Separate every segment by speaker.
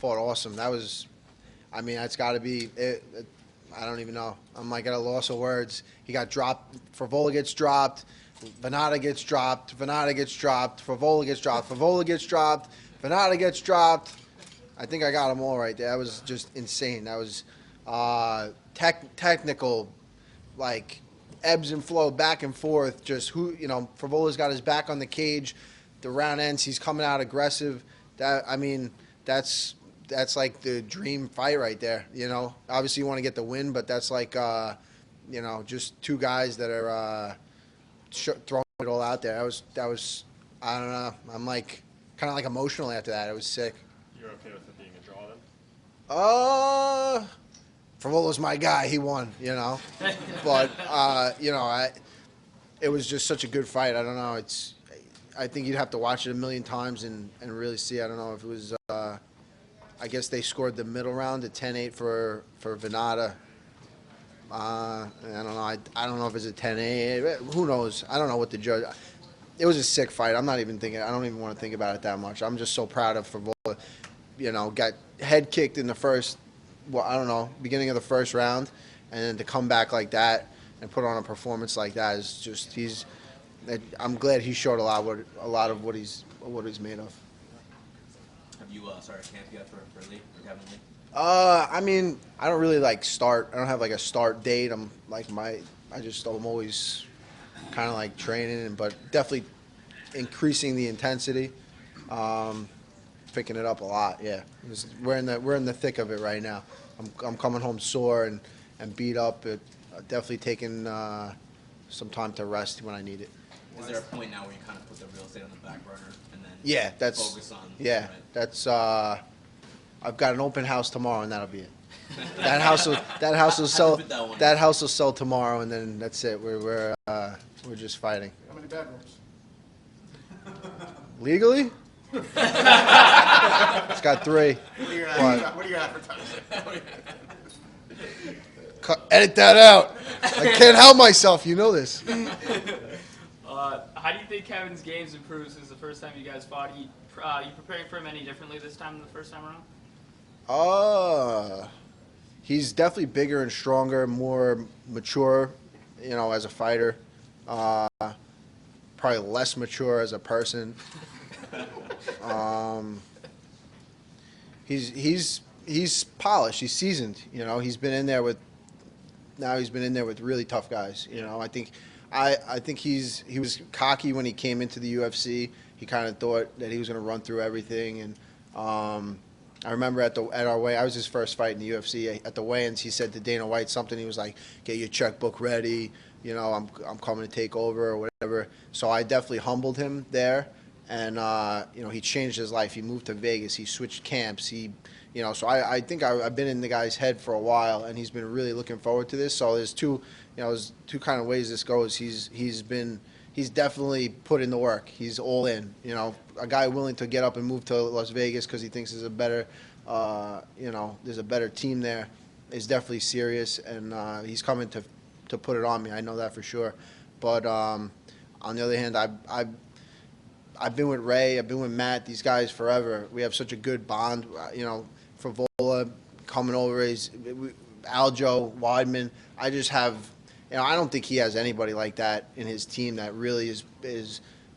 Speaker 1: fought awesome. That was, I mean, that's got to be it. I don't even know. I'm like at a loss of words. He got dropped. Favola gets dropped. Venata gets dropped. Venata gets dropped. Favola gets dropped. Favola gets dropped. Venata gets dropped. I think I got them all right there. That was just insane. That was technical, like ebbs and flow back and forth. Just who, Favola's got his back on the cage. The round ends. He's coming out aggressive. I mean, that's like the dream fight right there. Obviously you want to get the win, but that's like, just two guys that are throwing it all out there. That was, I don't know. I'm like kind of like emotional after that. It was sick.
Speaker 2: You're okay with it being a draw then?
Speaker 1: Favola's my guy. He won, but it was just such a good fight. I don't know. I think you'd have to watch it a million times and really see. I don't know if it was. I guess they scored the middle round at 10-8 for Venata. I don't know. I don't know if it's a 10-8. Who knows? I don't know what the judge. It was a sick fight. I'm not even thinking. I don't even want to think about it that much. I'm just so proud of Favola. Got head kicked in the first. Well, I don't know, beginning of the first round, and then to come back like that and put on a performance like that is just. I'm glad he showed a lot of what he's made of.
Speaker 3: Have you started camp yet for Lee or Kevin Lee?
Speaker 1: I mean, I don't really start. I don't have like a start date. I'm always kind of like training, but definitely increasing the intensity, picking it up a lot. Yeah, we're in the thick of it right now. I'm coming home sore and beat up. Definitely taking some time to rest when I need it.
Speaker 3: Is there a point now where you kind of put the real estate on the back burner and then focus on?
Speaker 1: Yeah, that's. I've got an open house tomorrow, and that'll be it. That house will sell. That house will sell tomorrow, and then that's it. We're just fighting.
Speaker 4: How many bedrooms?
Speaker 1: Legally? It's got 3.
Speaker 4: What are you advertising?
Speaker 1: Edit that out. I can't help myself. You know this.
Speaker 5: How do you think Kevin's game's improved since the first time you guys fought? You preparing for him any differently this time than the first time around?
Speaker 1: He's definitely bigger and stronger, more mature, as a fighter. Probably less mature as a person. He's polished. He's seasoned. He's been in there with really tough guys. I think he was cocky when he came into the UFC. He kind of thought that he was going to run through everything. And I remember at our weigh, I was his first fight in the UFC. At the weigh-ins, he said to Dana White something. He was like, "Get your checkbook ready. I'm coming to take over," or whatever. So I definitely humbled him there. And, he changed his life. He moved to Vegas. He switched camps. So I think I've been in the guy's head for a while, and he's been really looking forward to this. So there's two kind of ways this goes. He's definitely put in the work. He's all in. A guy willing to get up and move to Las Vegas because he thinks there's a better, there's a better team there. Is definitely serious, and he's coming to put it on me. I know that for sure. But on the other hand, I've been with Ray, I've been with Matt, these guys forever. We have such a good bond. Favola coming over, Aljo, Weidman. I just have, I don't think he has anybody like that in his team that really is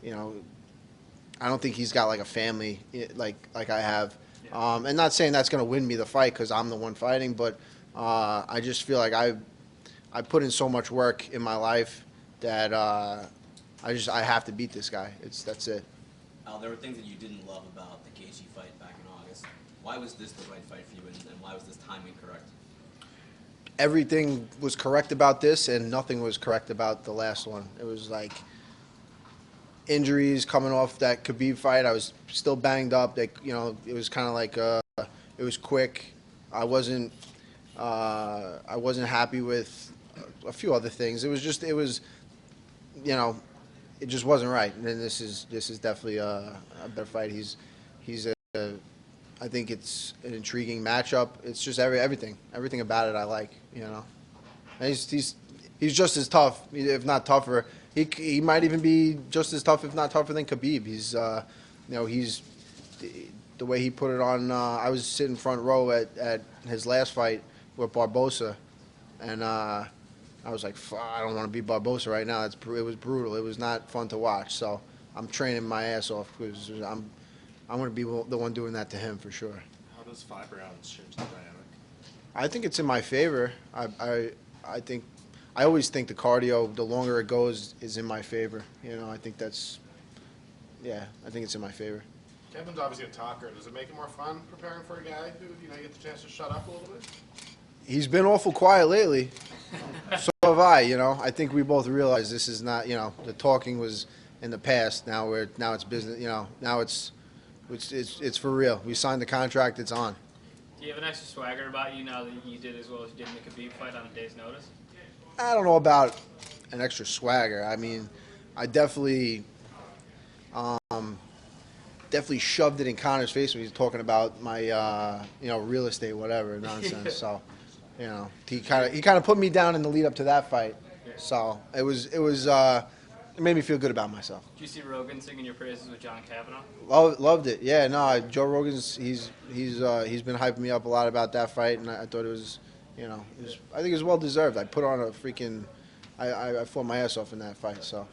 Speaker 1: I don't think he's got like a family like I have. Yeah. And not saying that's going to win me the fight because I'm the one fighting, but I just feel like I put in so much work in my life that I have to beat this guy. That's it.
Speaker 3: Al, there were things that you didn't love about the Gaethje fight back in August. Why was this the right fight for you, and why was this timing correct?
Speaker 1: Everything was correct about this, and nothing was correct about the last one. It was like injuries coming off that Khabib fight. I was still banged up. It was kind of like it was quick. I wasn't happy with a few other things. It just wasn't right. And then this is definitely a better fight. I think it's an intriguing matchup. It's just everything about it I like. And he's just as tough, if not tougher. He might even be just as tough, if not tougher, than Khabib. He's the way he put it on. I was sitting front row at his last fight with Barbosa, and I was like, I don't want to be Barbosa right now. It was brutal. It was not fun to watch. So I'm training my ass off because I'm going to be the one doing that to him for sure.
Speaker 2: How does 5 rounds change the dynamic?
Speaker 1: I think it's in my favor. I think I always think the cardio, the longer it goes, is in my favor. You know, I think that's, yeah, I think it's in my favor.
Speaker 4: Kevin's obviously a talker. Does it make it more fun preparing for a guy who, you get the chance to shut up a little bit?
Speaker 1: He's been awful quiet lately. So have I. I think we both realize this is not. The talking was in the past. Now it's business. Now it's for real. We signed the contract. It's on.
Speaker 5: Do you have an extra swagger about you now that you did as well as you did in the Khabib fight on a day's notice?
Speaker 1: I don't know about an extra swagger. I mean, I definitely shoved it in Conor's face when he was talking about my real estate, whatever nonsense. So. He kind of put me down in the lead up to that fight, so it made me feel good about myself.
Speaker 5: Did you see Rogan singing your praises with John Kavanaugh?
Speaker 1: Loved it. Yeah, no, Joe Rogan's he's been hyping me up a lot about that fight, and I thought it was, I think it was well deserved. I put on a freaking, I fought my ass off in that fight. So.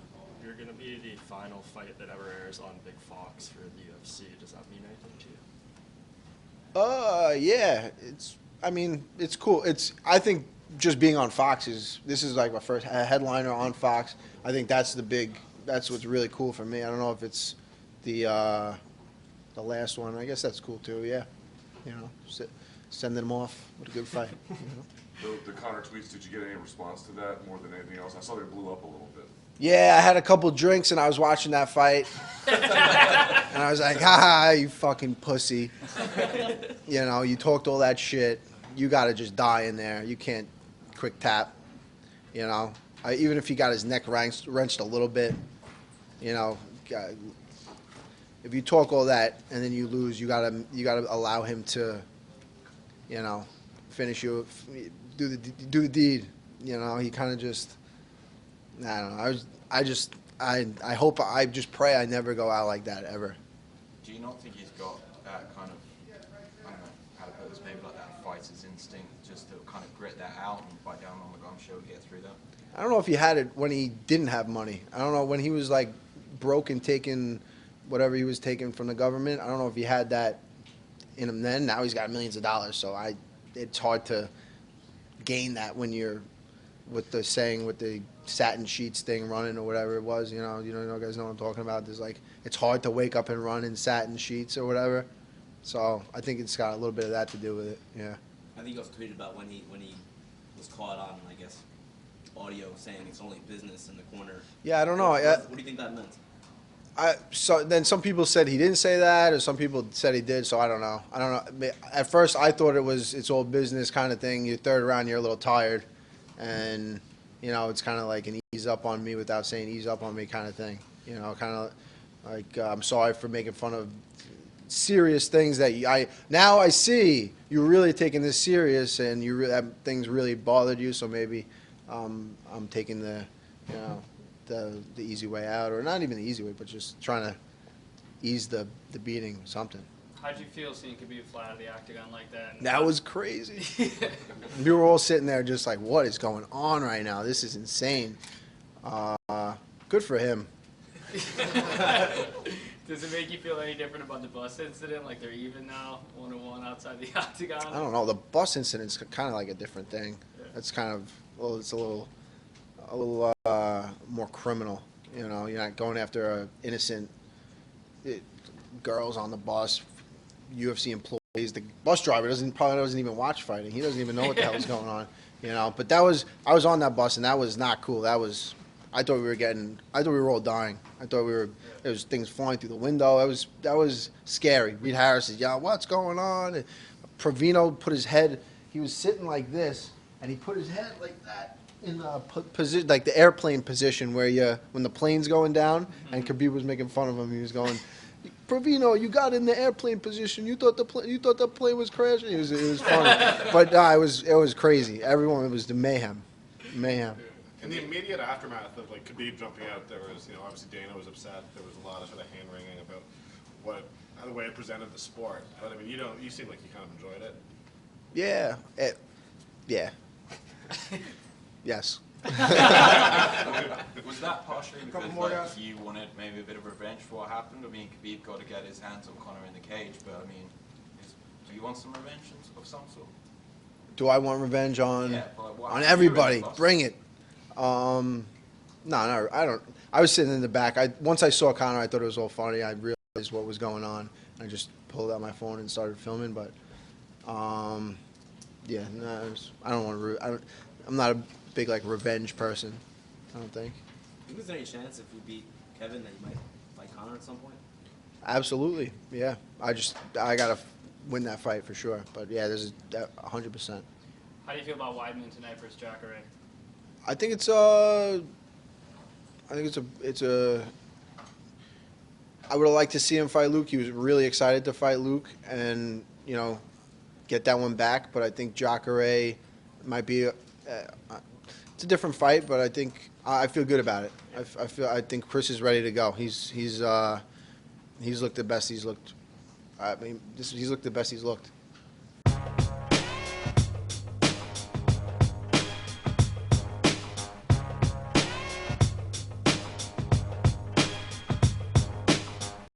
Speaker 2: You're gonna be the final fight that ever airs on Big Fox for the UFC. Does that mean anything to you?
Speaker 1: Yeah, it's cool. I think just being on Fox this is like my first headliner on Fox. I think that's what's really cool for me. I don't know if it's the last one. I guess that's cool too. Yeah, sending them off with a good fight.
Speaker 6: The Conor tweets, did you get any response to that more than anything else? I saw they blew up a little bit.
Speaker 1: Yeah, I had a couple drinks and I was watching that fight. And I was like, you fucking pussy. You talked all that shit. You got to just die in there. You can't quick tap. Even if he got his neck wrenched a little bit, if you talk all that and then you lose, you gotta allow him to, finish you, do the deed. He kind of just, I don't know. I hope, I just pray I never go out like that ever.
Speaker 7: Do you not think he's got kind of, I don't know how to put this, maybe like that fighter's instinct, just to kind of grit that out and bite down on the gum show to get through that?
Speaker 1: I don't know if he had it when he didn't have money. I don't know when he was like broke and taking whatever he was taking from the government. I don't know if he had that in him then. Now he's got millions of dollars, so it's hard to gain that when you're with the satin sheets thing running or whatever it was. You guys know what I'm talking about. There's it's hard to wake up and run in satin sheets or whatever. So I think it's got a little bit of that to do with it. Yeah.
Speaker 3: I think you also tweeted about when he was caught on, I guess, audio saying it's only business in the corner.
Speaker 1: Yeah, I don't know.
Speaker 3: What do you think that meant?
Speaker 1: So then some people said he didn't say that, or some people said he did. So I don't know. At first, I thought it's all business kind of thing. Your third round, you're a little tired, and it's kind of like an ease up on me without saying ease up on me kind of thing. Kind of like I'm sorry for making fun of serious things that now I see you're really taking this serious, and things really bothered you. So maybe I'm taking the easy way out, or not even the easy way, but just trying to ease the beating or something.
Speaker 5: How'd you feel seeing Khabib fly out of the octagon like that?
Speaker 1: That was crazy. We were all sitting there just like, what is going on right now? This is insane. Good for him.
Speaker 5: Does it make you feel any different about the bus incident? Like they're even now, 1-1 outside the octagon?
Speaker 1: I don't know. The bus incident's kind of like a different thing. It's kind of, it's a little more criminal. You're not going after innocent girls on the bus, UFC employees. The bus driver probably doesn't even watch fighting. He doesn't even know what the hell's going on. But I was on that bus, and that was not cool. I thought we were all dying. There was things flying through the window. That was scary. Reed Harris said, "Yeah, what's going on?" And Provino put his head. He was sitting like this, and he put his head like that in the position, like the airplane position, where when the plane's going down. And Khabib was making fun of him. He was going, "Provino, you got in the airplane position. You thought the plane was crashing." It was funny, but it was crazy. Everyone, it was the mayhem.
Speaker 4: In the immediate aftermath of Khabib jumping out, there was obviously Dana was upset. There was a lot of sort of hand wringing about the way it presented the sport. But I mean, you seem like you kind of enjoyed it.
Speaker 1: Yeah. Yeah. Yes.
Speaker 7: Was that partially because
Speaker 4: more
Speaker 7: like,
Speaker 4: guys.
Speaker 7: you wanted maybe a bit of revenge for what happened? I mean, Khabib got to get his hands on Conor in the cage, but I mean, do you want some revenge of some sort?
Speaker 1: Do I want revenge on
Speaker 7: Yeah, but what
Speaker 1: on
Speaker 7: happened to you in
Speaker 1: everybody?
Speaker 7: the bus?
Speaker 1: Bring it. No, I don't. I was sitting in the back. Once I saw Conor, I thought it was all funny. I realized what was going on. I just pulled out my phone and started filming. But yeah, no, I don't want to. I'm not a big like revenge person. I don't think.
Speaker 3: Was there any chance if you beat Kevin that you might fight Conor at some point?
Speaker 1: Absolutely, yeah. I gotta win that fight for sure. But yeah, there's 100%.
Speaker 5: How do you feel about Weidman tonight versus Jacare?
Speaker 1: I think it's I would have liked to see him fight Luke. He was really excited to fight Luke and, get that one back. But I think Jacare might be it's a different fight, but I think I feel good about it. I think Chris is ready to go. He's looked the best he's looked. I mean, he's looked the best he's looked.